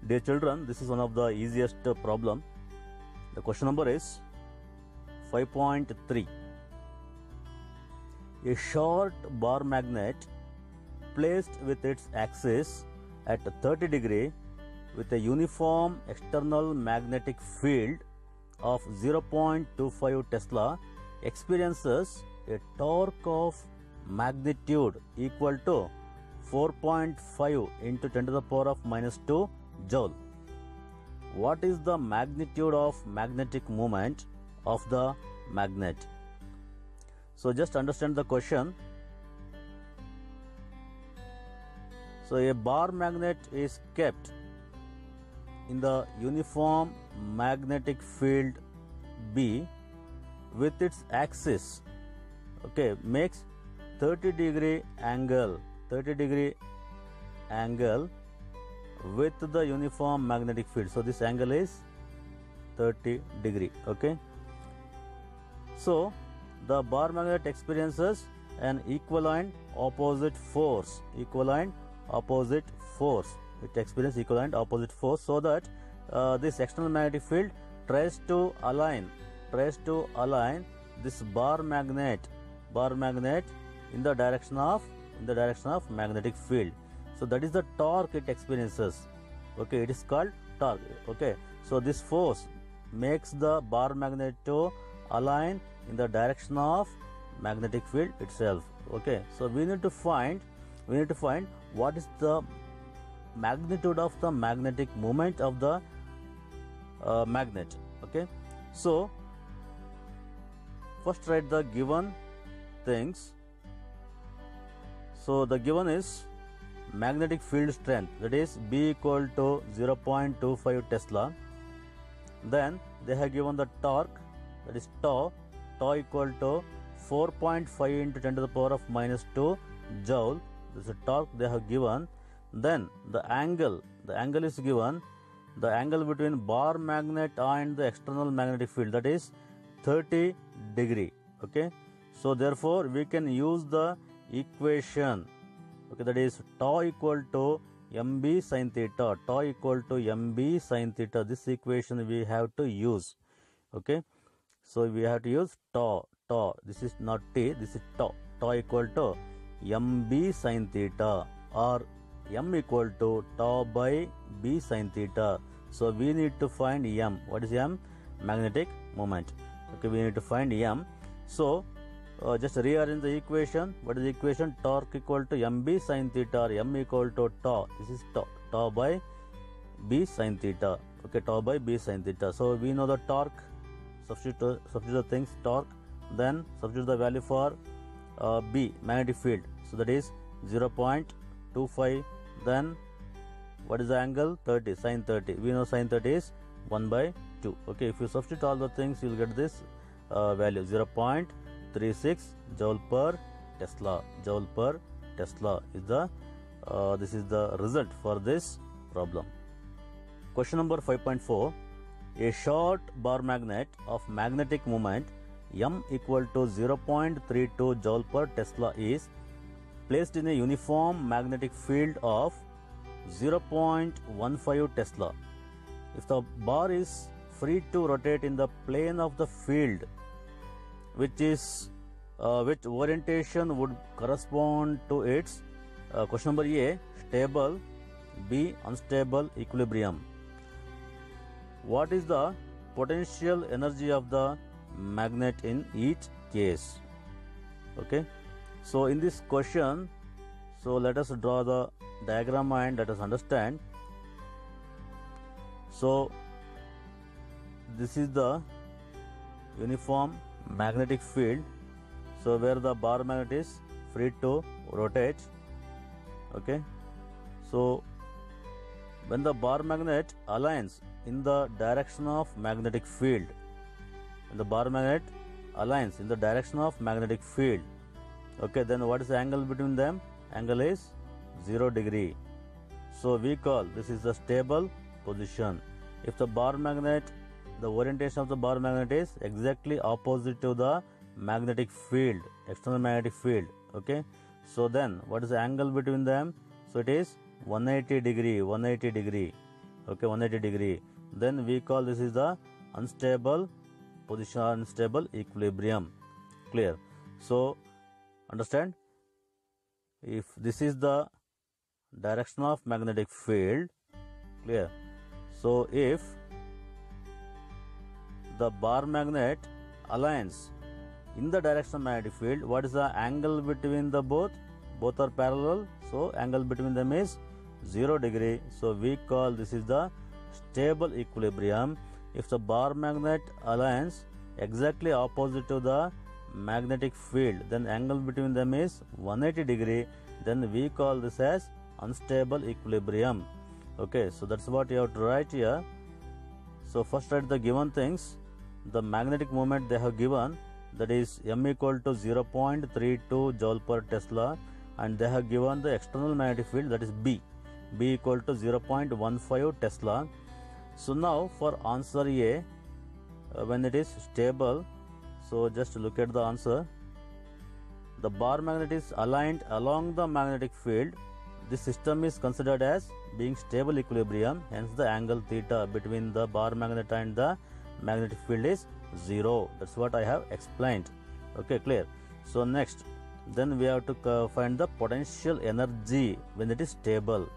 Dear children, this is one of the easiest problem. The question number is 5.3. A short bar magnet placed with its axis at 30 degree with a uniform external magnetic field of 0.25 Tesla experiences a torque of magnitude equal to 4.5 into 10 to the power of minus 2 joule. What is the magnitude of magnetic moment of the magnet? So just understand the question. So a bar magnet is kept in the uniform magnetic field B with its axis, makes 30 degree angle with the uniform magnetic field. So this angle is 30 degree. So the bar magnet experiences an equivalent opposite force. It experiences equivalent opposite force, so that this external magnetic field tries to align this bar magnet in the direction of magnetic field. So that is the torque it experiences. It is called torque. So this force makes the bar magnet to align in the direction of magnetic field itself. So we need to find what is the magnitude of the magnetic moment of the magnet. So first write the given things. So the given is magnetic field strength, that is B equal to 0.25 Tesla. Then they have given the torque, that is tau equal to 4.5 into 10 to the power of minus 2 joule. This is the torque they have given. Then the angle is given, the angle between bar magnet and the external magnetic field, that is 30 degree. So therefore we can use the equation, that is tau equal to mb sin theta. This equation we have to use. So we have to use tau. This is not t, this is tau equal to mb sin theta, or m equal to tau by b sin theta. So we need to find m. What is m? Magnetic moment. We need to find m. So just rearrange the equation. What is the equation? Torque equal to mb sin theta, or m equal to tau. This is tau by b sin theta. Tau by b sin theta. So we know the torque. Substitute the things, torque. Then substitute the value for B, magnetic field. So that is 0.25. Then what is the angle? 30, sin 30. We know sin 30 is 1 by 2. If you substitute all the things, you will get this value, 0.36 joule per Tesla. Is the this is the result for this problem. Question number 5.4. A short bar magnet of magnetic moment m equal to 0.32 joule per Tesla is placed in a uniform magnetic field of 0.15 Tesla. If the bar is free to rotate in the plane of the field, which orientation would correspond to its question number A, stable, B, unstable equilibrium. What is the potential energy of the magnet in each case? So in this question, so let us draw the diagram and let us understand. So this is the uniform magnetic field, so where the bar magnet is free to rotate. So when the bar magnet aligns in the direction of magnetic field, then what is the angle between them? Angle is 0 degree. So we call this is the stable position. If the bar magnet, the orientation of the bar magnet is exactly opposite to the magnetic field, external magnetic field. So then what is the angle between them? So it is 180 degree. okay, 180 degree, then we call this is the unstable position, unstable equilibrium. Clear? So understand, if this is the direction of magnetic field, clear, so if the bar magnet aligns in the direction of magnetic field, what is the angle between the both are parallel, so angle between them is 0 degree, so we call this is the stable equilibrium. If the bar magnet aligns exactly opposite to the magnetic field, then angle between them is 180 degree, then we call this as unstable equilibrium. Okay, so that's what you have to write here. So first write the given things, the magnetic moment they have given, that is m equal to 0.32 joule per Tesla, and they have given the external magnetic field, that is B equal to 0.15 Tesla. So now for answer A, when it is stable, so just look at the answer. The bar magnet is aligned along the magnetic field. This system is considered as being stable equilibrium, hence the angle theta between the bar magnet and the magnetic field is 0. That's what I have explained. Okay, clear? So next, then we have to find the potential energy when it is stable.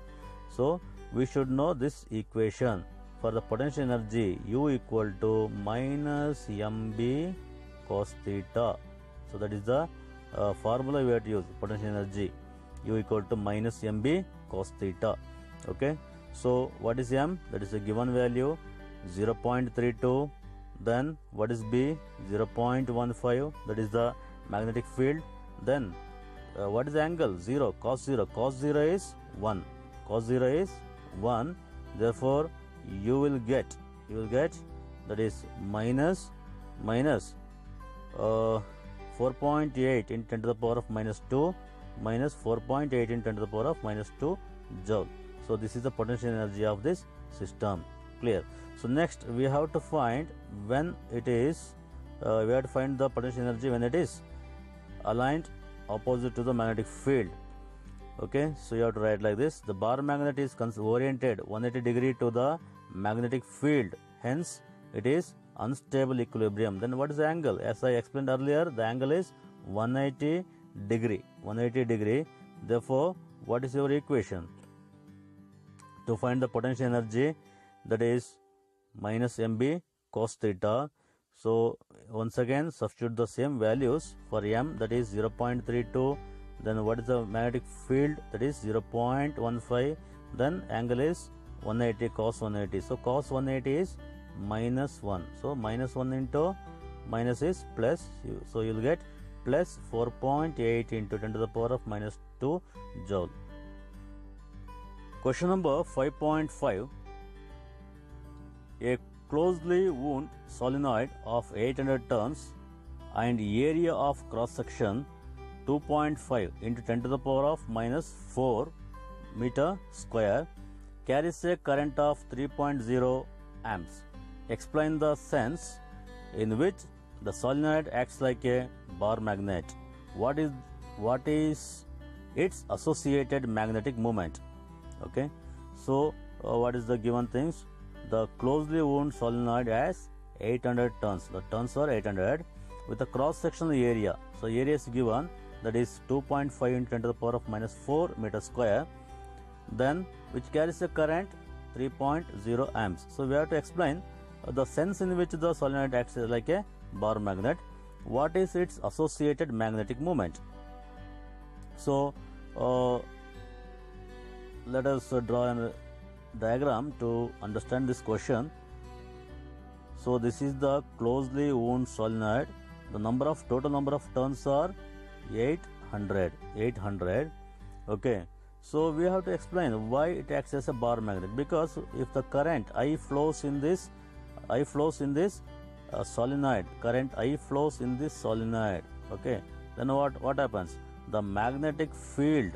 So we should know this equation for the potential energy, U equal to minus mb cos theta. So that is the formula we have to use, potential energy, U equal to minus mb cos theta. Okay, so what is m? That is a given value 0.32. Then what is B? 0.15. That is the magnetic field. Then what is the angle? 0. Cos 0. Cos 0 is 1. Cos 0 is 1. Therefore, you will get that is minus 4.8 in 10 to the power of minus 2 minus 4.8 in 10 to the power of minus 2 joule. So this is the potential energy of this system. Clear? So next we have to find when it is we have to find the potential energy when it is aligned opposite to the magnetic field. Okay, so you have to write like this: the bar magnet is oriented 180 degree to the magnetic field, hence it is unstable equilibrium. Then what is the angle? As I explained earlier, the angle is 180 degree. Therefore, what is your equation to find the potential energy? That is minus mb cos theta. So once again substitute the same values for m, that is 0.32. then what is the magnetic field? That is 0.15. then angle is 180 cos 180. So cos 180 is minus 1. So minus 1 into minus is plus. So you will get plus 4.8 into 10 to the power of minus 2 joule. Question number 5.5. A closely wound solenoid of 800 tons and area of cross section 2.5 into 10 to the power of minus 4 meter square carries a current of 3.0 amps. Explain the sense in which the solenoid acts like a bar magnet. What is its associated magnetic moment? Okay, so what is the given things? The closely wound solenoid has 800 tons. The tons are 800 with a cross sectional area. So area is given, that is 2.5 into 10 to the power of minus 4 meter square. Then which carries a current 3.0 amps. So we have to explain the sense in which the solenoid acts like a bar magnet. What is its associated magnetic moment? So let us draw a diagram to understand this question. So this is the closely wound solenoid. The total number of turns are 800. Okay, so we have to explain why it acts as a bar magnet, because if the current I flows in this solenoid, okay, then what happens? The magnetic field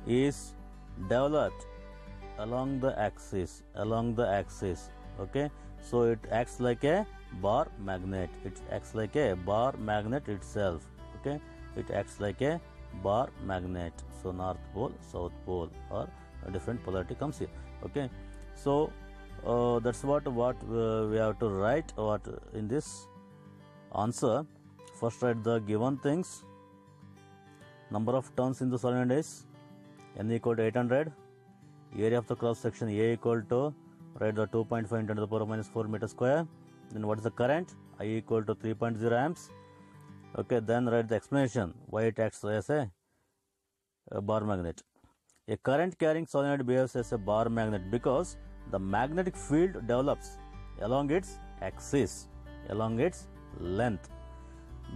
is developed along the axis, okay, so it acts like a bar magnet. Itself, okay, it acts like a bar magnet. So north pole, south pole, or a different polarity comes here. Okay, So that's what we have to write what in this answer. First write the given things. Number of turns in the solenoid is n equal to 800. Area of the cross section A equal to, write the 2.5 into the power minus 4 meter square. Then what is the current? I equal to 3.0 amps. Okay, then write the explanation why it acts as a bar magnet. A current carrying solenoid behaves as a bar magnet because the magnetic field develops along its axis, along its length.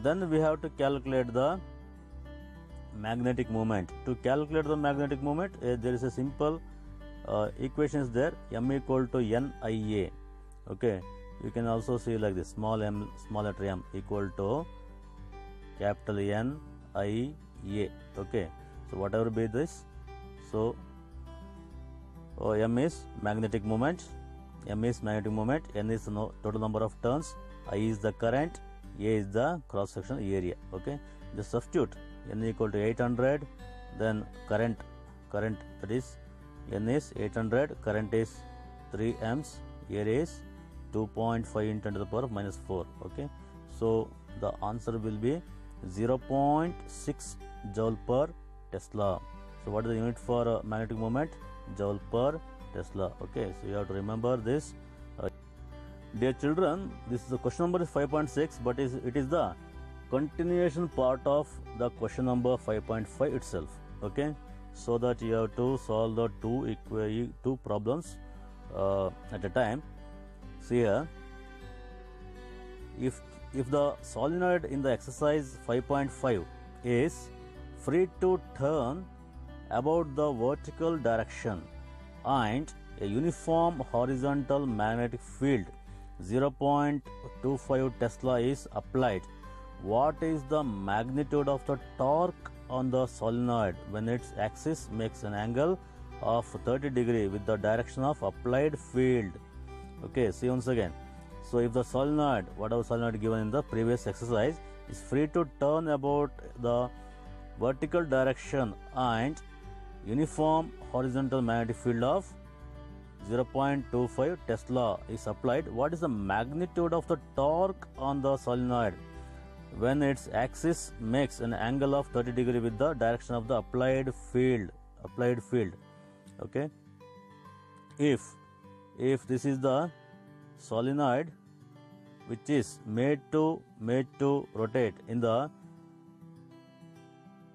Then we have to calculate the magnetic moment. To calculate the magnetic moment, there is a simple equation is there, m equal to nia. Okay, you can also see like this, small m, small letter m equal to capital N I A. Okay, so whatever be this, so m is magnetic moment, m is magnetic moment, n is the total number of turns, I is the current, A is the cross section area. Okay, just substitute n equal to 800, then current that is n is 800, current is 3 amps, area is 2.5 into the power minus 4. Okay, so the answer will be 0.6 joule per Tesla. So what is the unit for magnetic moment? Joule per Tesla. Okay, so you have to remember this. Dear children, this is the question number is 5.6, but it is the continuation part of the question number 5.5 itself. Okay, so that you have to solve the two problems at a time. See here, if the solenoid in the exercise 5.5 is free to turn about the vertical direction and a uniform horizontal magnetic field 0.25 Tesla is applied, what is the magnitude of the torque on the solenoid when its axis makes an angle of 30 degree with the direction of applied field? Okay, see once again. So if the solenoid, whatever solenoid given in the previous exercise, is free to turn about the vertical direction and uniform horizontal magnetic field of 0.25 Tesla is applied, what is the magnitude of the torque on the solenoid when its axis makes an angle of 30 degree with the direction of the applied field? Okay, if this is the solenoid which is made to rotate in the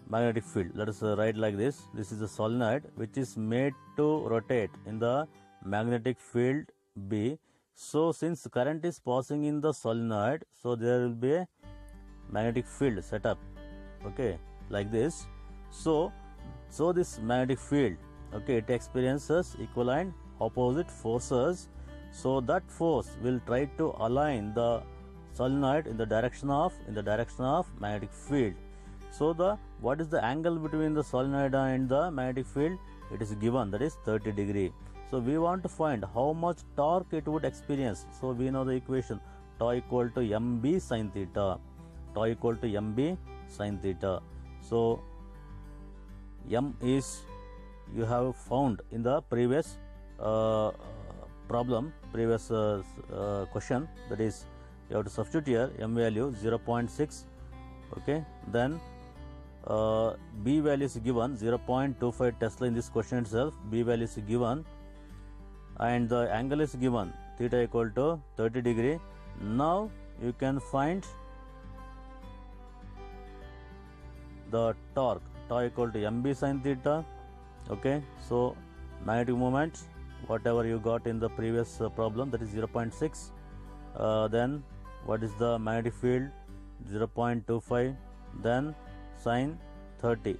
magnetic field, let us write like this. This is the solenoid which is made to rotate in the magnetic field B. So since current is passing in the solenoid, so there will be a magnetic field set up. Okay, like this. So this magnetic field, okay, it experiences equal and opposite forces. So that force will try to align the solenoid in the direction of magnetic field. So what is the angle between the solenoid and the magnetic field? It is given, that is 30 degree. So we want to find how much torque it would experience. So we know the equation, tau equal to mb sin theta. Tau equal to mb sin theta. So m is, you have found in the previous question, that is you have to substitute here m value 0.6. Okay, then B value is given 0.25 Tesla in this question itself. B value is given and the angle is given theta equal to 30 degree. Now you can find the torque, tau equal to mb sin theta. Okay, so magnetic moment, whatever you got in the previous problem, that is 0.6. Then what is the magnetic field? 0.25. Then sin 30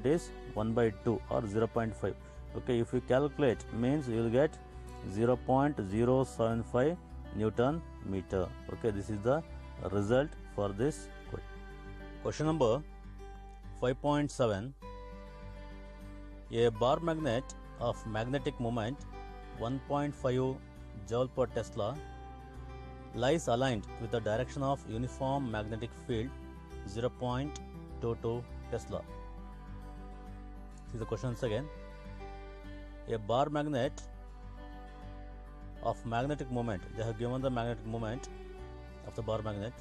is 1 by 2 or 0.5. Okay, if you calculate, means you will get 0.075 Newton meter. Okay, this is the result for this question number 5.7. A bar magnet of magnetic moment 1.5 joule per Tesla lies aligned with the direction of uniform magnetic field 0.22 Tesla. See the questions again. a bar magnet of magnetic moment, they have given the magnetic moment of the bar magnet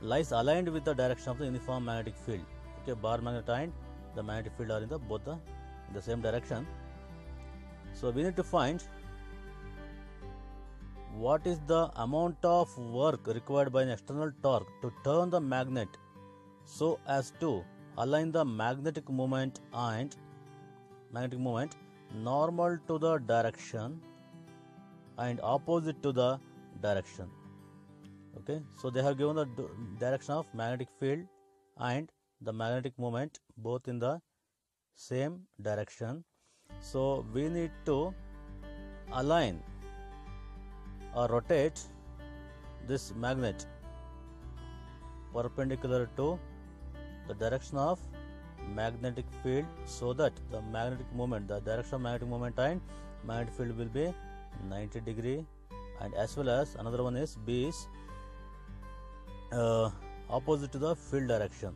lies aligned with the direction of the uniform magnetic field. Okay, bar magnet and the magnetic field are in the same direction. So we need to find what is the amount of work required by an external torque to turn the magnet so as to align the magnetic moment normal to the direction and opposite to the direction. Okay, so they have given the direction of magnetic field and the magnetic moment both in the same direction. So we need to align or rotate this magnet perpendicular to the direction of magnetic field, so that the magnetic moment, the direction of magnetic moment and magnetic field will be 90 degree, and as well as another one is B is opposite to the field direction.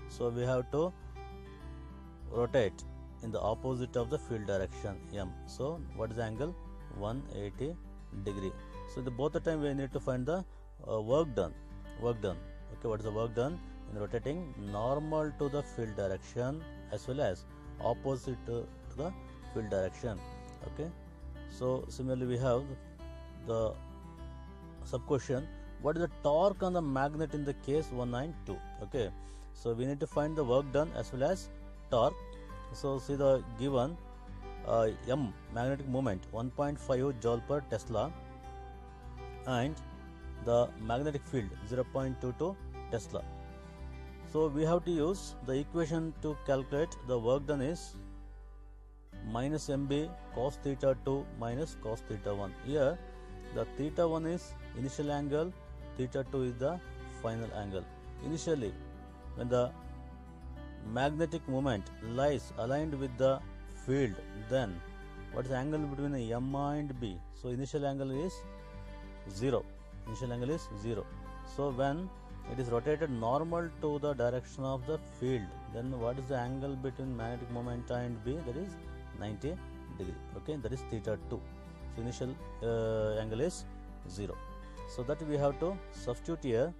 So we have to rotate in the opposite of the field direction M. So what is the angle? 180 degree. So both the time we need to find the work done. Okay, what is the work done in rotating normal to the field direction as well as opposite to the field direction. Okay, so similarly we have the sub question, what is the torque on the magnet in the case 1 and 2? Okay, so we need to find the work done as well as torque. So see the given M magnetic moment 1.5 joule per Tesla and the magnetic field 0.22 Tesla. So we have to use the equation to calculate the work done is minus mb cos theta 2 minus cos theta 1. Here the theta 1 is initial angle, theta 2 is the final angle. Initially, when the magnetic moment lies aligned with the field, then what is the angle between M and B? So initial angle is 0. So when it is rotated normal to the direction of the field, then what is the angle between magnetic moment and B? That is 90 degree. Okay, that is theta 2. So initial angle is 0. So that we have to substitute here.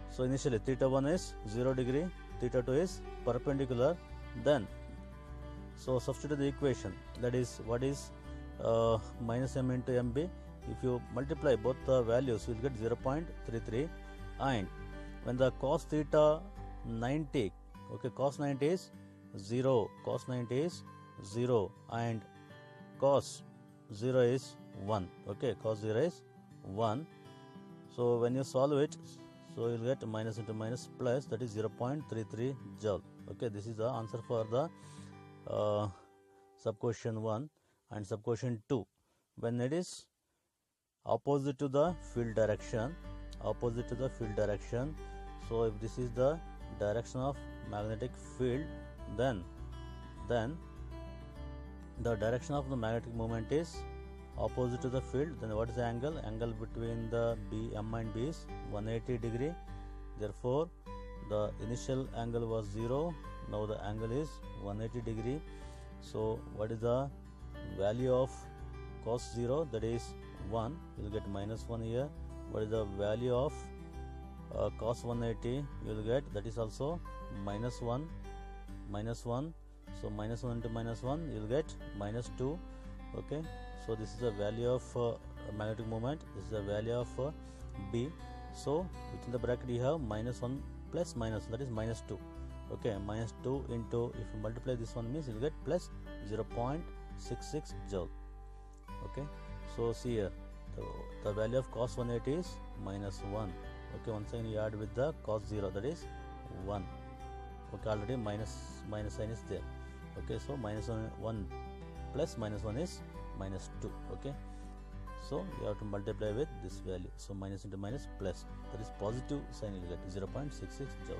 So initially theta 1 is 0 degree, theta 2 is perpendicular. Then so substitute the equation, that is what is minus m into mb. If you multiply both the values, you will get 0.33, and when the cos theta 90, okay, cos 90 is 0, and cos 0 is 1, okay, cos 0 is 1. So when you solve it, so you will get minus into minus plus, that is 0.33 joule. Okay, this is the answer for the sub question 1 and sub question 2. When it is opposite to the field direction, so if this is the direction of magnetic field, then the direction of the magnetic moment is opposite to the field. Then what is the angle between the M and B is 180 degree. Therefore the initial angle was 0, now the angle is 180 degree. So what is the value of cos 0? That is 1. You will get minus 1 here. What is the value of cos 180? You will get, that is also minus 1. So minus 1 into minus 1, you will get minus 2. Okay, so this is the value of magnetic moment, this is the value of B. So within the bracket you have minus 1 plus minus, that is minus 2. Okay, minus 2 into, if you multiply this one, means you will get plus 0.66 joule. Okay, so see here the value of cos 180 is minus 1. Okay, once again you add with the cos 0, that is 1. Okay, already minus sign is there. Okay, so minus 1 plus minus 1 is minus 2. Okay, so you have to multiply with this value. So minus into minus plus, that is positive sign, you will get 0.66 joule.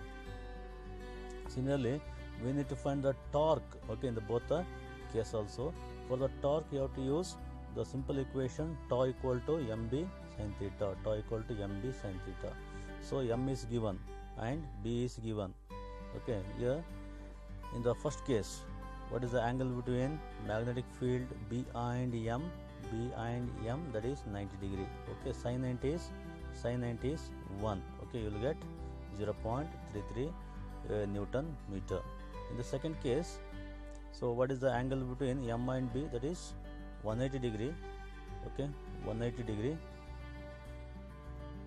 Similarly, we need to find the torque. Okay, in the both the case also. For the torque, you have to use the simple equation tau equal to mb sin theta. So m is given and b is given. Okay, here in the first case, What is the angle between magnetic field B and M? B and M, that is 90 degree. Okay, sin 90 is 1. Okay, you will get 0.33 Newton meter. In the second case, so what is the angle between M and B? That is 180 degree. Okay, 180 degree.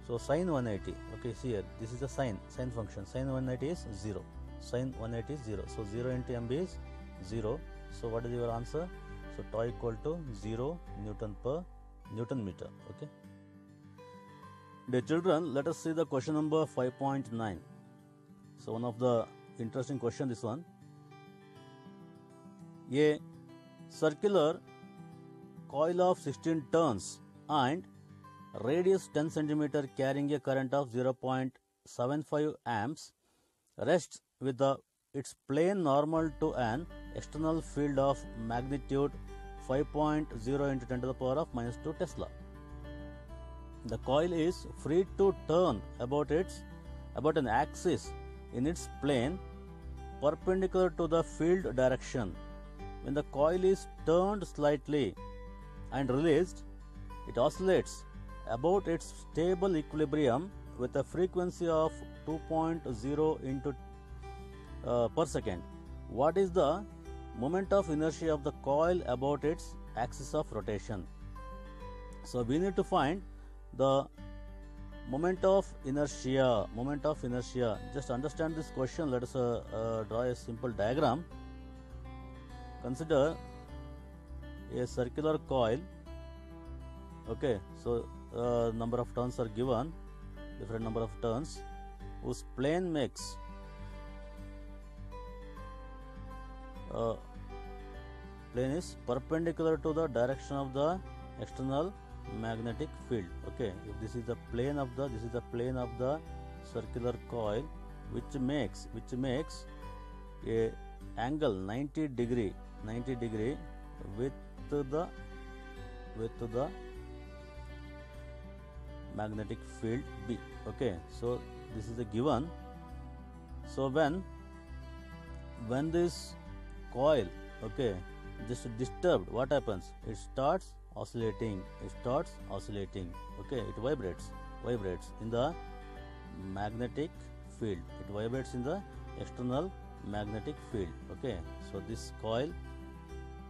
So sin 180. Okay, see here, this is the sine function. Sin 180 is 0. Sin 180 is 0. So 0 into MB is 0. So what is your answer? So tau equal to 0 Newton per Newton meter. Okay. Dear children, let us see the question number 5.9. So one of the interesting question, this one. A circular coil of 16 turns and radius 10 cm carrying a current of 0.75 amps rests with its plane normal to an external field of magnitude 5.0 into 10 to the power of minus 2 Tesla. The coil is free to turn about an axis in its plane perpendicular to the field direction. When the coil is turned slightly and released, it oscillates about its stable equilibrium with a frequency of 2.0 into per second. What is the moment of inertia of the coil about its axis of rotation? So we need to find the moment of inertia. Just understand this question. Let us draw a simple diagram. Consider a circular coil. Okay, so number of turns are given, different number of turns, whose plane makes plane is perpendicular to the direction of the external magnetic field. Okay, if this is the plane of the circular coil, which makes a angle 90 degree with the magnetic field B. Okay, so this is the given. So when this coil, okay, just disturbed, what happens? It starts oscillating. Okay, it vibrates in the magnetic field. It vibrates in the external magnetic field. Okay, so this coil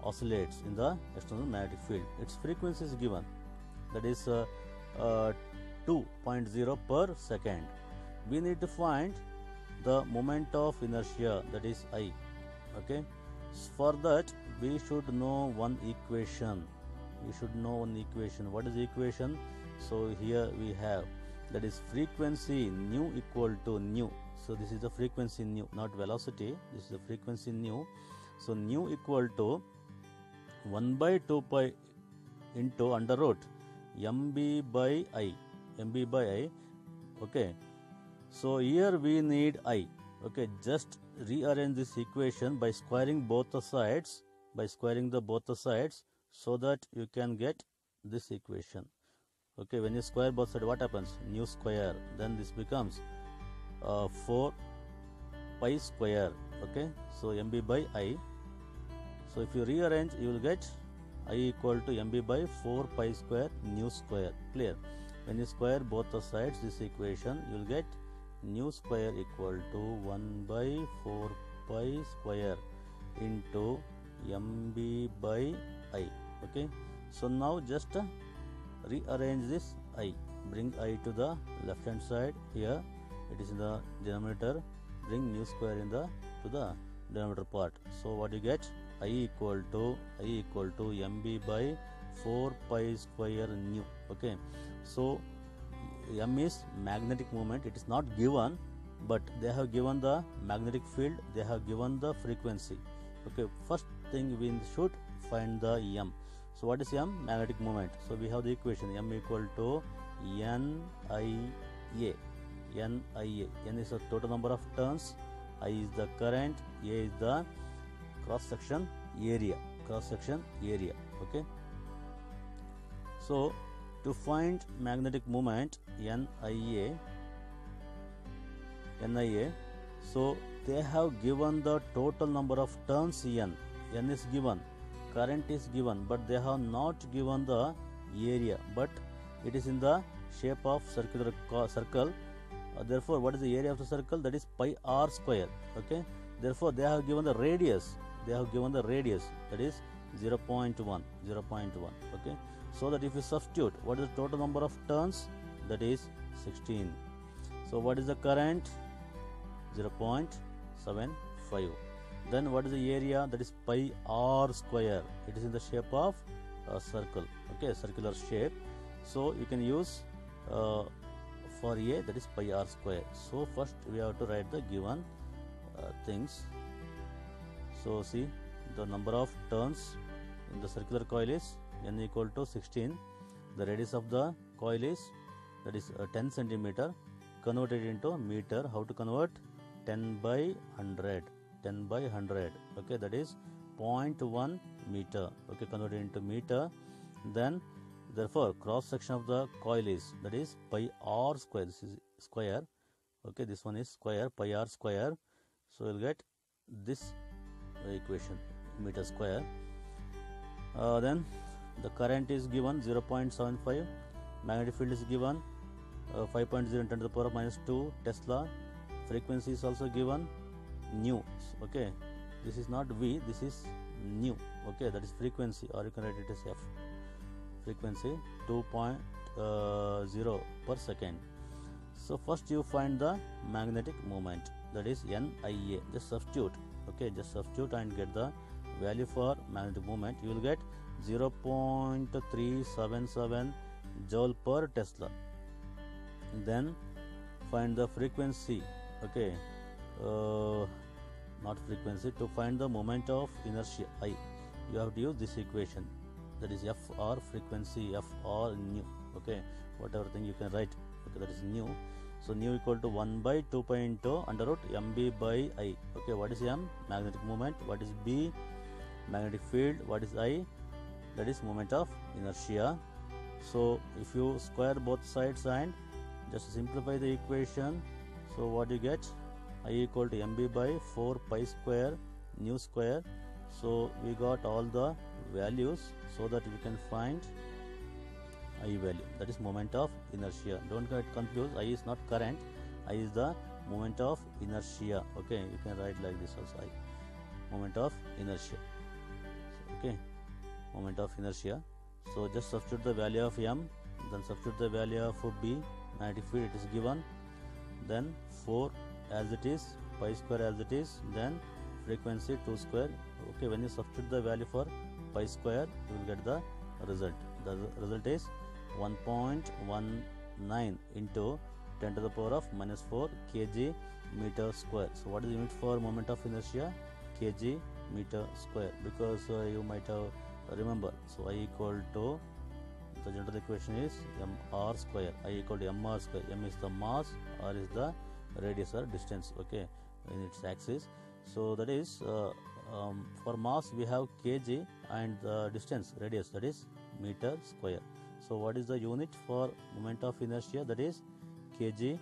oscillates in the external magnetic field. Its frequency is given, that is 2.0 per second. We need to find the moment of inertia, that is I. Okay, for that we should know one equation. What is the equation? So here we have, that is frequency nu equal to nu. So this is the frequency nu, not velocity. This is the frequency nu. So nu equal to 1 by 2 pi into under root mb by i. Okay, so here we need I. Okay, just rearrange this equation by squaring both the sides, so that you can get this equation. Okay, when you square both sides, what happens? Nu square. Then this becomes 4 pi square. Okay, so mb by I. So if you rearrange, you will get I equal to mb by 4 pi square nu square. Clear? When you square both the sides, this equation, you will get nu square equal to 1 by 4 pi square into mb by I. Okay, so now just rearrange this I. Bring I to the left hand side. Here it is in the denominator. Bring nu square to the denominator part. So what you get? I equal to mb by 4 pi square nu. Okay, so m is magnetic moment. It is not given, but they have given the magnetic field, they have given the frequency. Okay, first thing we should find the m. So what is m? Magnetic moment. So we have the equation m equal to NIA. N is the total number of turns, I is the current, A is the cross section area. Okay, so to find magnetic moment NIA, so they have given the total number of turns N. N is given, current is given, but they have not given the area, but it is in the shape of circular circle. Therefore, what is the area of the circle? That is pi r square. Okay. Therefore, they have given the radius. They have given the radius, that is 0.1. Okay. So that if you substitute, what is the total number of turns? That is 16. So what is the current? 0.75. Then what is the area? That is pi r square. It is in the shape of a circle. Okay, circular shape. So you can use for A, that is pi r square. So first we have to write the given things. So see, the number of turns in the circular coil is N equal to 16. The radius of the coil is, that is 10 centimeter. Converted into meter. How to convert? 10 by 100. 10 by 100. Okay, that is 0.1 meter. Okay, converted into meter. Then therefore cross section of the coil is, that is pi r square. This is square. Okay, this one is square, pi r square. So you'll get this equation, meter square. Then the current is given 0.75. Magnetic field is given 5.0 10 to the power of minus 2 Tesla. Frequency is also given, nu. Okay, this is not V, this is nu. Okay, that is frequency, or you can write it as F. Frequency 2.0 per second. So first you find the magnetic moment, that is NIA. Just substitute. Okay, just substitute and get the value for magnetic moment. You will get 0.377 joule per Tesla. Then find the frequency. Okay, not frequency. To find the moment of inertia I, you have to use this equation, that is F or frequency, F or nu. Okay, whatever thing you can write. Okay, that is nu. So nu equal to 1 by 2 pi into under root mb by I. Okay, what is m? Magnetic moment. What is b? Magnetic field. What is I? That is moment of inertia. So if you square both sides and just simplify the equation, so what you get? I equal to mb by 4 pi square nu square. So we got all the values so that we can find I value, that is moment of inertia. Don't get confused. I is not current. I is the moment of inertia. Okay, you can write like this also. I, moment of inertia. Okay, moment of inertia. So just substitute the value of m, then substitute the value of b. Magnetic field it is given, then 4 as it is, pi square as it is, then frequency 2 square. Okay, when you substitute the value for pi square, you will get the result. The result is 1.19 into 10 to the power of minus 4 kg meter square. So what is the unit for moment of inertia? Kg meter square, because you might have remember. So I equal to, the general equation is mr square. I equal to mr square. M is the mass, r is the radius or distance. Okay, in its axis. So that is for mass we have kg and the distance radius, that is meter square. So what is the unit for moment of inertia? That is kg.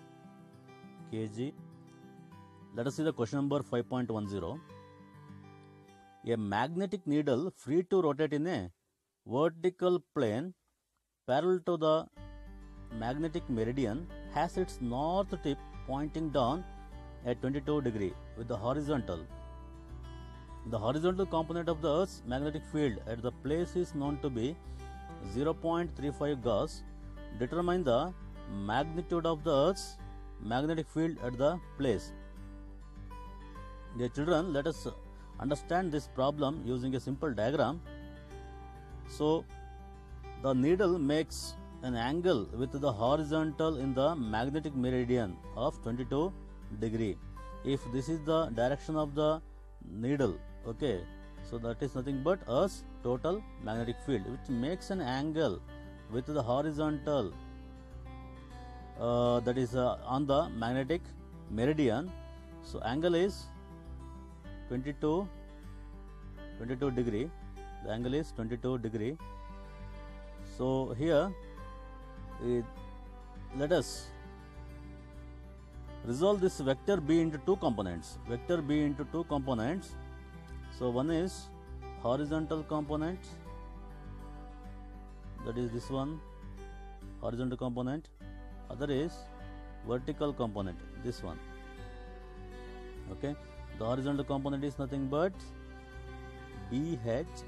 Let us see the question number 5.10. A magnetic needle free to rotate in a vertical plane parallel to the magnetic meridian has its north tip pointing down at 22 degree with the horizontal. The horizontal component of the Earth's magnetic field at the place is known to be 0.35 Gauss. Determine the magnitude of the Earth's magnetic field at the place. Dear children, let us understand this problem using a simple diagram. So the needle makes an angle with the horizontal in the magnetic meridian of 22 degree. If this is the direction of the needle, okay, so that is nothing but Earth's total magnetic field, which makes an angle with the horizontal that is on the magnetic meridian. So angle is 22 degree. The angle is 22 degree. So here let us resolve this vector b into two components. Vector b into two components. So one is horizontal component, that is this one, horizontal component. Other is vertical component, this one. Okay, the horizontal component is nothing but BH,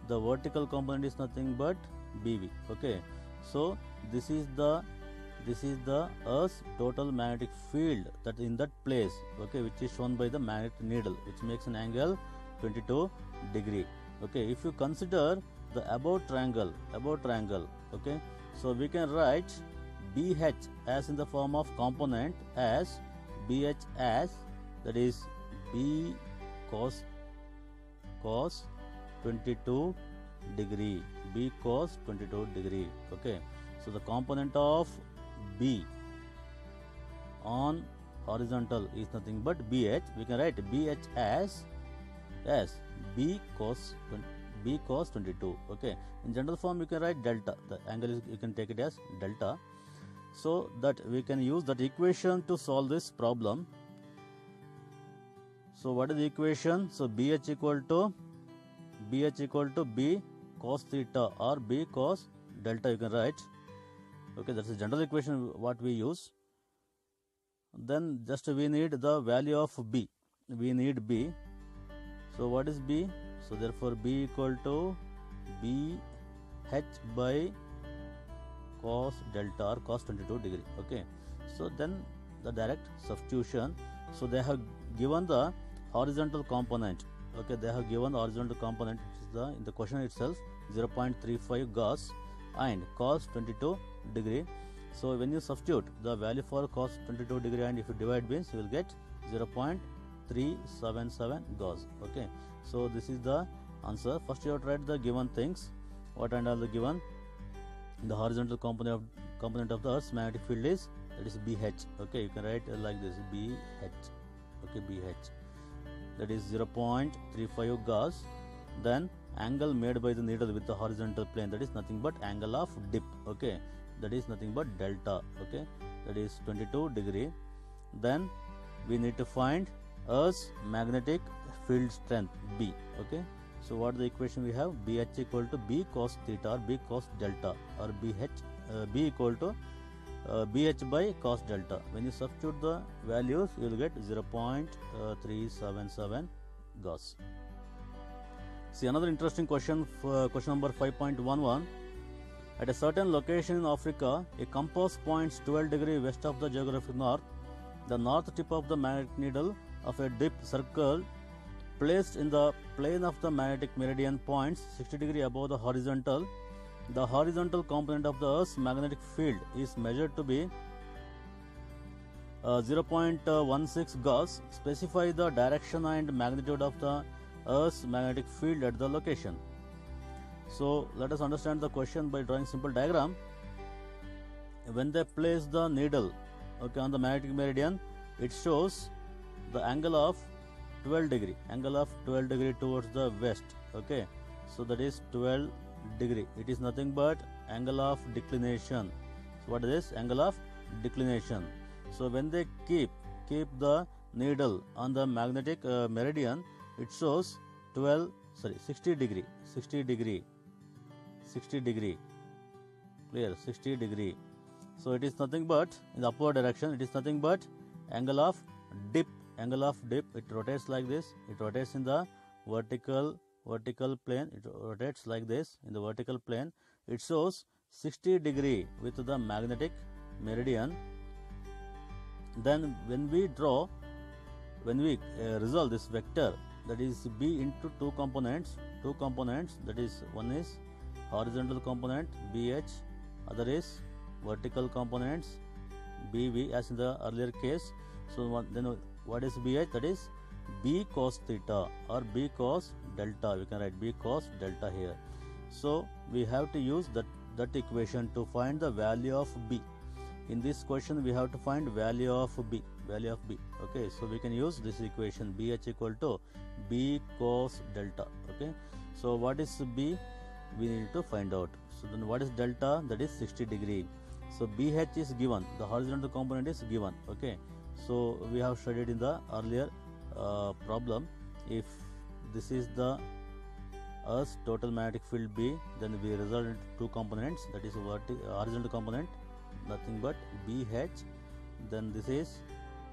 the vertical component is nothing but BV. Okay, so this is the Earth's total magnetic field that in that place, okay, which is shown by the magnetic needle, which makes an angle 22 degree. Okay, if you consider the above triangle, okay, so we can write BH as in the form of component as BH as, that is B cos 22 degree, B cos 22 degree. Okay, so the component of B on horizontal is nothing but BH. We can write BH as B cos 22. Okay, in general form you can write delta. The angle is, you can take it as delta. So that we can use that equation to solve this problem. So what is the equation? So BH equal to B cos theta or B cos delta, you can write. Okay, that's the general equation what we use. Then just we need the value of B. We need B. So what is B? So therefore B equal to BH by cos delta or cos 22 degree. Okay, so then the direct substitution. So they have given the horizontal component. Okay, they have given the horizontal component, which is in the question itself 0.35 Gauss and cos 22 degree. So when you substitute the value for cos 22 degree and if you divide means you will get 0.377 Gauss. Okay, so this is the answer. First you have to write the given things, what and all the given. The horizontal component of the Earth's magnetic field is, that is BH. Okay, you can write like this, BH. Okay, BH, that is 0.35 Gauss. Then angle made by the needle with the horizontal plane, that is nothing but angle of dip. Okay, that is nothing but delta. Okay, that is 22 degree. Then we need to find Earth's magnetic field strength B. Okay, so what the equation we have? BH equal to B cos theta or B cos delta, or BH B equal to BH by cos delta. When you substitute the values, you will get 0.377 Gauss. See another interesting question, question number 5.11. At a certain location in Africa, a compass points 12 degrees west of the geographic north. The north tip of the magnetic needle of a dip circle placed in the plane of the magnetic meridian points 60 degrees above the horizontal. The horizontal component of the Earth's magnetic field is measured to be 0.16 Gauss. Specify the direction and magnitude of the Earth's magnetic field at the location. So let us understand the question by drawing simple diagram. When they place the needle, okay, on the magnetic meridian, it shows the angle of 12 degree, towards the west. Okay, so that is 12 degree. It is nothing but angle of declination. So what is this? Angle of declination. So when they keep the needle on the magnetic meridian, it shows 60 degree. Clear? 60 degree. So it is nothing but in the upward direction. It is nothing but angle of dip. It rotates like this. It rotates in the vertical plane. It rotates like this in the vertical plane. It shows 60 degree with the magnetic meridian. Then when we resolve this vector, that is B into two components, that is one is horizontal component BH, other is vertical components BV as in the earlier case. So then what is BH? That is B cos theta or B cos delta. We can write B cos delta here. So we have to use that equation to find the value of B. In this question we have to find value of B. Okay, so we can use this equation, BH equal to B cos delta. Okay, so what is B? We need to find out. So then what is delta? That is 60 degree. So BH is given, the horizontal component is given. Okay, so we have studied in the earlier problem. If this is the as total magnetic field B, then we result into two components, that is horizontal component, nothing but BH, then this is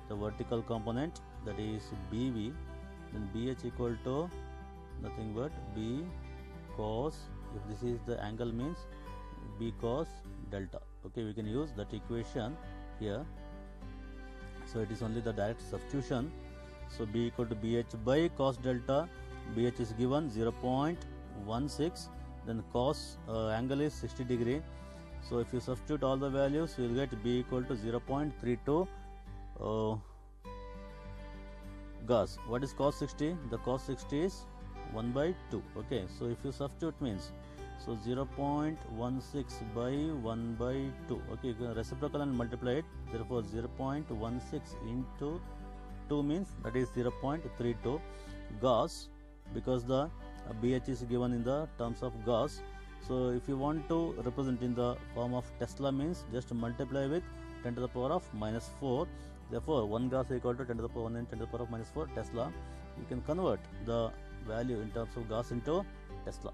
the vertical component, that is BV, then BH equal to nothing but B cos, if this is the angle means B cos delta. Okay, we can use that equation here. So it is only the direct substitution. So B equal to BH by cos delta. BH is given 0.16, then cos angle is 60 degree. So if you substitute all the values, you will get B equal to 0.32 Gauss. What is cos 60? The cos 60 is 1 by 2. Okay, so if you substitute means, so 0.16 by 1 by 2. Okay, you can reciprocal and multiply it. Therefore 0.16 into 2 means that is 0.32 Gauss, because the BH is given in the terms of Gauss. So if you want to represent in the form of Tesla means just multiply with 10 to the power of minus 4. Therefore 1 Gauss equal to 10 to the power 1 and 10 to the power of minus 4 Tesla. You can convert the value in terms of Gauss into Tesla.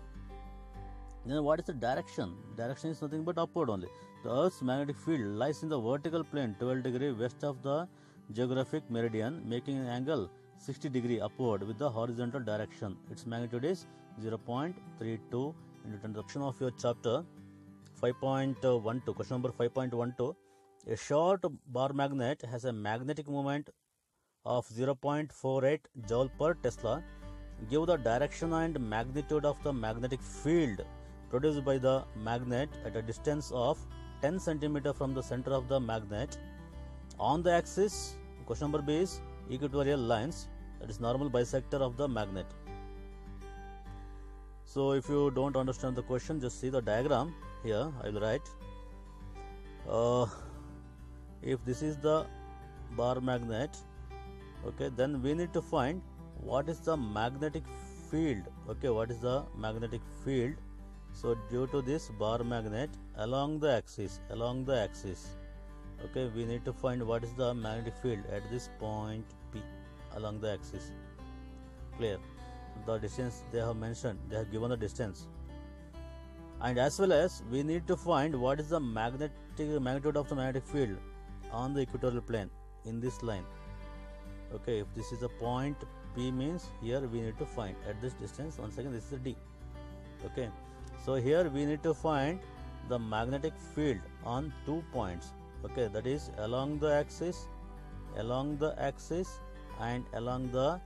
Then what is the direction? Direction is nothing but upward only. The Earth's magnetic field lies in the vertical plane 12 degree west of the geographic meridian, making an angle 60 degree upward with the horizontal direction. Its magnitude is 0.32 into introduction of your chapter 5.12. Question number 5.12. A short bar magnet has a magnetic moment of 0.48 joule per Tesla. Give the direction and magnitude of the magnetic field produced by the magnet at a distance of 10 cm from the center of the magnet. On the axis, question number B is equatorial lines, that is normal bisector of the magnet. So if you don't understand the question, just see the diagram here. I will write. If this is the bar magnet, okay, then we need to find what is the magnetic field. Okay, what is the magnetic field? So due to this bar magnet along the axis, okay, we need to find what is the magnetic field at this point P along the axis. Clear? The distance they have mentioned, they have given the distance, and as well as we need to find what is the magnitude of the magnetic field on the equatorial plane in this line. Okay, if this is a point P means here we need to find at this distance. Once again, this is the D. Okay, so here we need to find the magnetic field on 2 points. Okay, that is along the axis and along the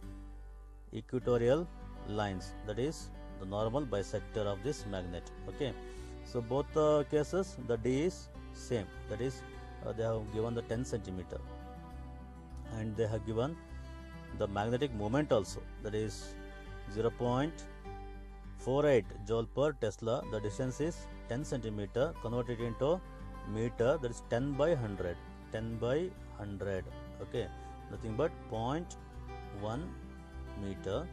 equatorial lines, that is the normal bisector of this magnet. Okay, so both the cases the D is same, that is they have given the 10 cm, and they have given the magnetic moment also, that is 0.48 joule per Tesla. The distance is 10 cm, converted into meter, that is 10 by 100. Okay, nothing but 0.1 meter.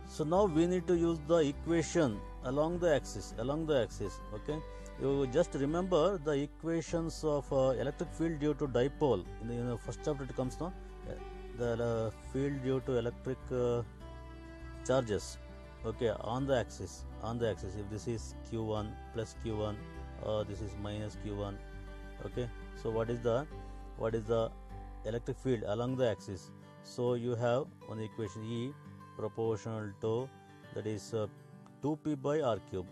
So now we need to use the equation along the axis. Okay, you just remember the equations of electric field due to dipole. In the first chapter it comes now, the field due to electric charges. Okay, on the axis, if this is Q1 plus Q1, this is minus Q1. Okay, so what is the electric field along the axis? So you have one equation, E proportional to, that is 2p by r cube,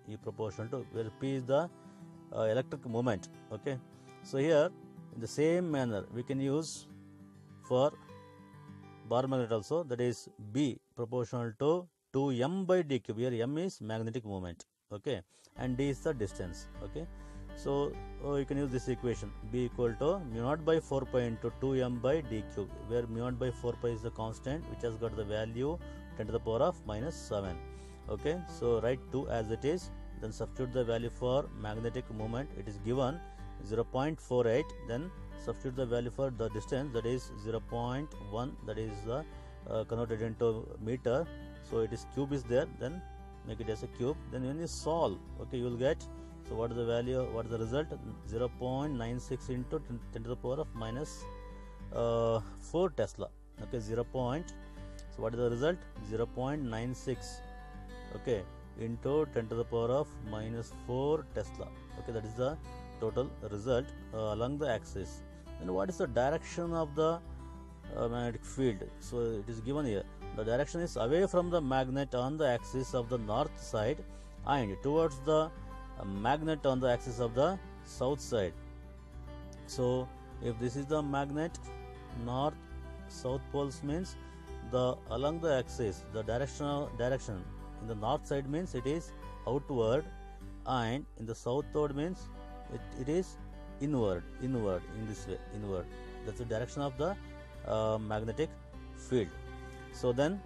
E proportional to, where P is the electric moment. Okay, so here in the same manner we can use for bar magnet also, that is B proportional to 2m by d cube. Here m is magnetic moment. Okay, and d is the distance. Okay, so you can use this equation, B equal to mu naught by 4 pi into 2m by d cube, where mu naught by 4 pi is the constant which has got the value 10 to the power of minus 7. Okay, so write 2 as it is, then substitute the value for magnetic moment. It is given 0.48, then substitute the value for the distance, that is 0.1, that is converted into meter. So it is cube is there, then make it as a cube. Then when you solve, okay, you will get, so what is the value, what is the result? 0.96 into 10 to the power of minus 4 Tesla. Okay, 0.96 So what is the result? 0.96, okay, into 10 to the power of minus 4 Tesla. Okay, that is the total result along the axis. Then what is the direction of the magnetic field? So it is given here. The direction is away from the magnet on the axis of the north side and towards the magnet on the axis of the south side. So if this is the magnet, north south poles means the along the axis the direction in the north side means it is outward, and in the southward means it is inward in this way, inward. That's the direction of the magnetic field. So then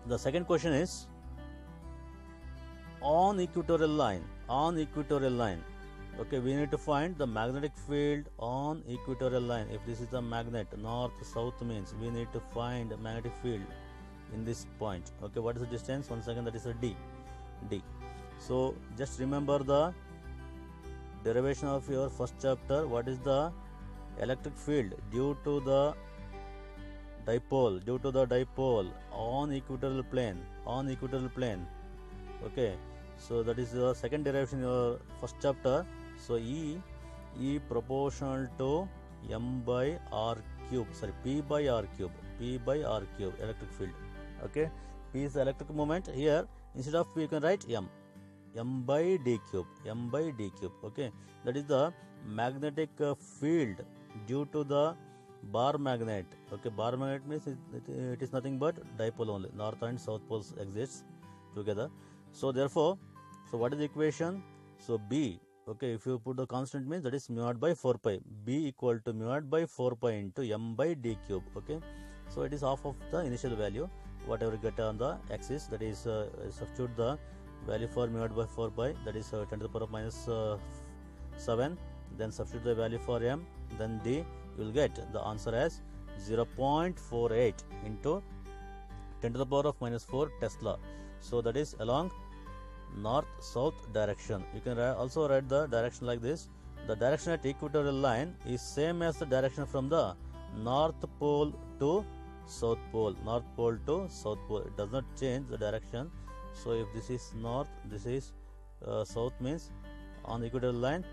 the second question is on equatorial line. Okay, we need to find the magnetic field on equatorial line. If this is the magnet, north south means we need to find a magnetic field in this point. Okay, what is the distance? Once again, that is a d. So just remember the derivation of your first chapter. What is the electric field due to the dipole on equatorial plane, okay. So that is the second derivation in your first chapter. So E proportional to m by r cube, P by r cube, electric field. Okay, P is the electric moment. Here instead of P you can write m by d cube. Okay, that is the magnetic field due to the bar magnet. Okay, bar magnet means it is nothing but dipole only. North and south poles exist together. So therefore, so what is the equation? So B, okay, if you put the constant means that is mu naught by 4 pi. B equal to mu naught by 4 pi into m by d cube. Okay, so it is half of the initial value whatever you get on the axis, that is substitute the value for mu naught by 4 pi, that is 10 to the power of minus 7, then substitute the value for m, then d, you will get the answer as 0.48 into 10 to the power of minus 4 Tesla. So that is along north-south direction. You can also write the direction like this. The direction at equatorial line is same as the direction from the north pole to south pole. It does not change the direction. So if this is north, this is south means on the equatorial line.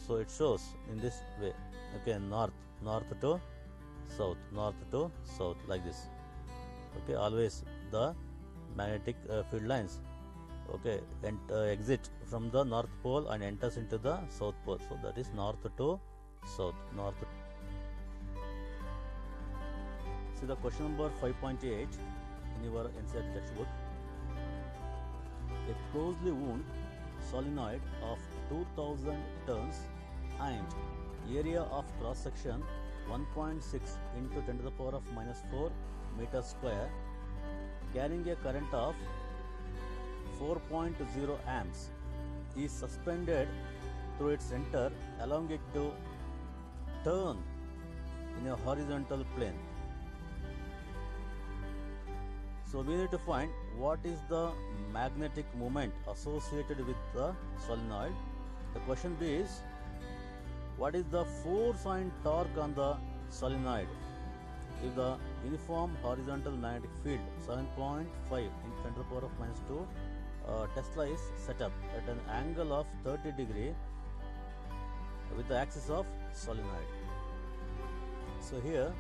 So it shows in this way. Okay, north to south, like this. Okay, always the magnetic field lines, okay, and exit from the north pole and enters into the south pole. So that is north to south. See the question number 5.8 in your NCERT textbook. A closely wound solenoid of 2000 tons and area of cross section 1.6 into 10 to the power of minus 4 meters square, carrying a current of 4.0 amps, is suspended through its center, allowing it to turn in a horizontal plane. So we need to find what is the magnetic moment associated with the solenoid. The question B is, what is the force and torque on the solenoid if the uniform horizontal magnetic field 7.5 into 10 to the power of minus 2 Tesla is set up at an angle of 30 degree with the axis of solenoid. So here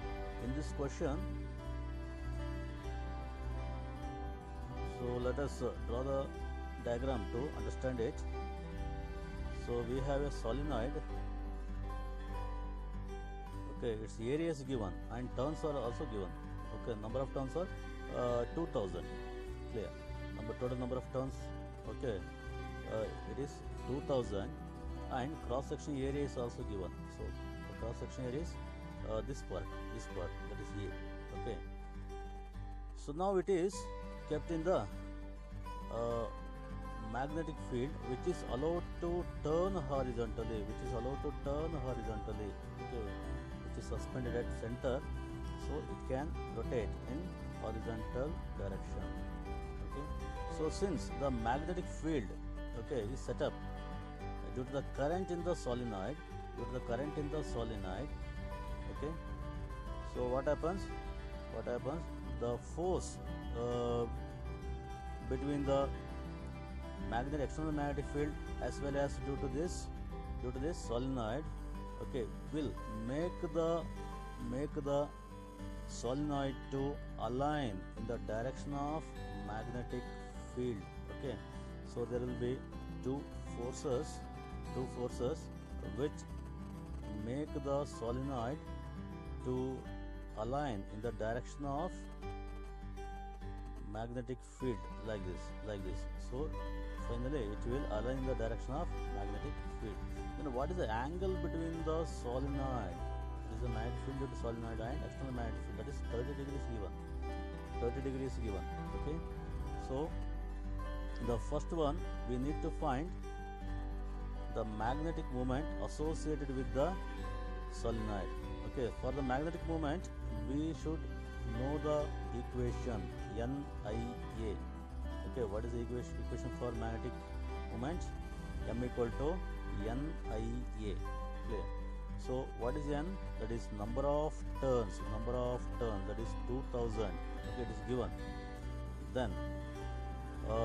in this question, so let us draw the diagram to understand it. So we have a solenoid. Okay, its area is given and turns are also given. Okay, number of turns are 2000. Clear. Total number of turns. Okay, it is 2000 and cross section area is also given. So the cross section area is this part, that is here. Okay. So now it is kept in the magnetic field which is allowed to turn horizontally. Okay, which is suspended at center, so it can rotate in horizontal direction. Okay, so since the magnetic field, okay, is set up due to the current in the solenoid, okay, so what happens? the force between the external magnetic field as well as due to this solenoid, okay, will make the solenoid to align in the direction of magnetic field. Okay, so there will be two forces which make the solenoid to align in the direction of magnetic field like this. So finally it will align in the direction of magnetic field. Then what is the angle between the solenoid? It is the magnetic field due to solenoid and external magnetic field, that is 30 degrees given. 30 degrees given. Okay, so the first one we need to find the magnetic moment associated with the solenoid. Okay, for the magnetic moment we should know the equation NIA. Okay, what is the equation for magnetic moment? M equal to NIA. Clear? So what is N? That is number of turns, that is 2000. Okay, it is given. Then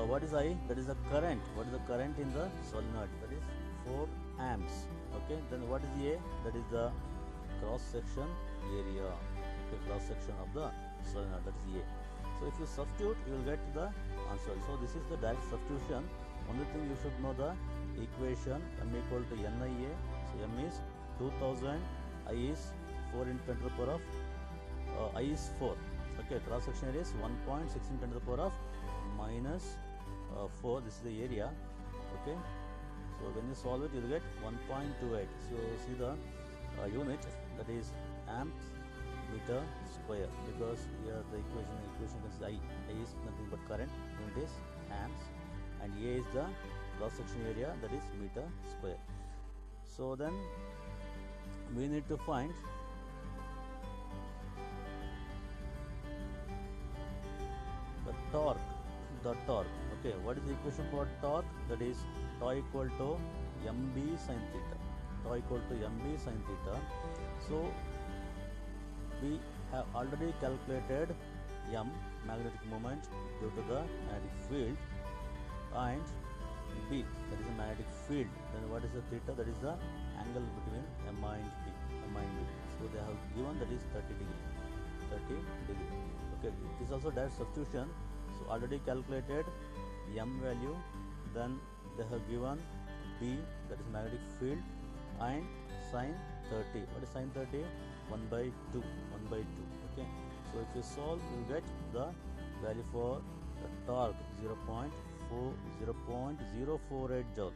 what is I? That is the current. What is the current in the solenoid? That is 4 amps. Okay, then what is A? That is the cross section area. Okay, cross section of the solenoid, that is A. So if you substitute, you will get the answer. So this is the direct substitution. Only thing you should know the equation M equal to NIA. So M is 2000, I is 4 into 10 to the power of I is 4. Okay, cross section area is 1.6 into 10 to the power of minus 4. This is the area. Okay, so when you solve it, you will get 1.28. So see the unit, that is amps meter square, because here the equation is I is nothing but current, unit is amps, and A is the cross section area, that is meter square. So then we need to find the torque. Okay, what is the equation for torque? That is tau equal to mb sin theta. So we have already calculated M, magnetic moment due to the magnetic field, and B, that is the magnetic field. Then what is the theta? That is the angle between M and B. So they have given that is 30 degree. Okay, it is also direct substitution. So already calculated M value, then they have given B, that is magnetic field, and sin 30. What is sin 30? 1 by 2. Okay, so if you solve, you will get the value for the torque 0.048 joule.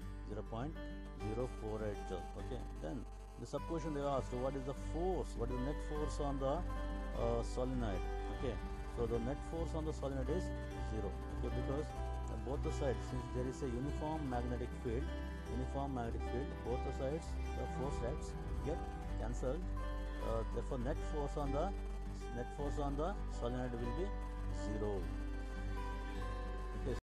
Okay, then the sub question they asked, what is the force? What is the net force on the solenoid? Okay, so the net force on the solenoid is 0. Okay, because both the sides, since there is a uniform magnetic field, both the sides, the force rates get cancelled. Therefore net force on the solenoid will be 0.